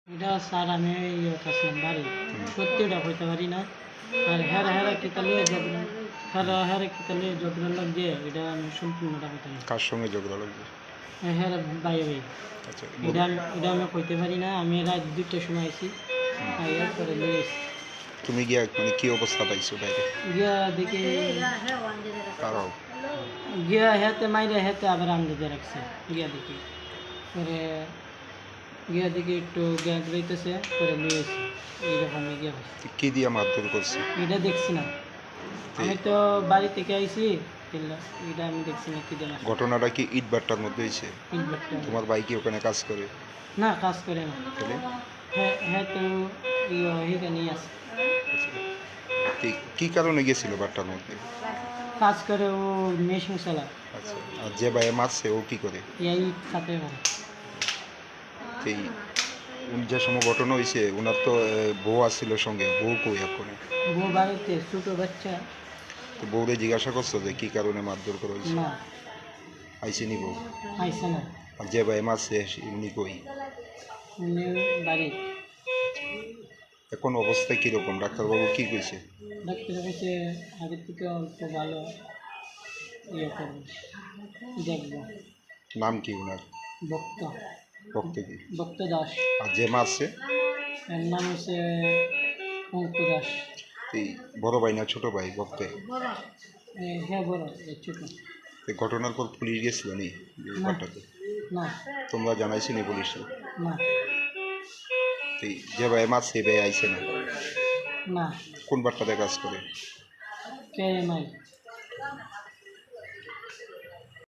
এটা স্যার আমি আসলাম বাড়ি সত্যিটা হইতে পারি না আর হেরা কিতালিয়ে যত্ন হেরা কিতালিয়ে যত্ন লাগছে এটা আমি সম্পূর্ণটা হইতে পারি কার সঙ্গে ঝগড়া লাগবে? হেরা বাইরে ভাই আচ্ছা এটা আমি কইতে পারি না আমি রাত 2টার সময় আইছি এরপরে নিয়ে এসছি তুমি গিয়া মানে কি অবস্থা পাইছো বাইরে? গিয়া দেখি তারাও গিয়া হেতে মাইরে হেতে আবার আন্দাজে রাখছে গিয়া দেখি পরে গিয়া দেখি একটু গ্যাস রইতেছে পরে নিয়ে এসছি এইরকম গিয়া হয়েছে কি দিয়া মারধর করছে? এটা দেখছি না আমি তো বাড়ি থেকে আইছি এটা আমি দেখছি না কি দেন ঘটনাটা কি ইট ভাটার মধ্যে হয়েছে? তোমার ভাই কি ওখানে কাজ করে? না কাজ করে না তাহলে হ্যাঁ হ্যাঁ তো এখানেই আছে আচ্ছা, কি কারণে গেছিল ভাটার মধ্যে? কাজ করে ও মেশিন চালায় আচ্ছা, আর যে ভাই মারছে ও কি করে? এই সাথে করে এই যে সময় ঘটনা হয়েছে ওনার তো বউ আসছিল সঙ্গে, বউ কই এখন? বউ বাড়িতে ছোটো বাচ্চা তো বউরে জিজ্ঞাসা করছো যে কি কারণে মারধর করা হয়েছে? না আইসেনি বউ? আইসে না আর যে ভাই মারছে এমনি কই? উনি বাড়ি এখন অবস্থা কীরকম? ডাক্তারবাবু কি কইছে? ডাক্তার কাছে আগের থেকে অল্প ভালো ইয়ে করবো দেখবো নাম কি ওনার? ভক্ত ভক্ত কি? ভক্ত দাস আর যে মারছে? এর নাম হচ্ছে অঙ্কু দাস এই বড় ভাই না ছোট ভাই ভক্তে? হ্যাঁ বড় ছোটো এই ঘটনার পর পুলিশ গেছিল নি ব্যাপারটাতে? না তোমরা জানাইছি নি পুলিশে? না এই যে ভাই মারছে এই ভাই আইছে না? না কোন বাট্টাতে কাজ করে? কে নাই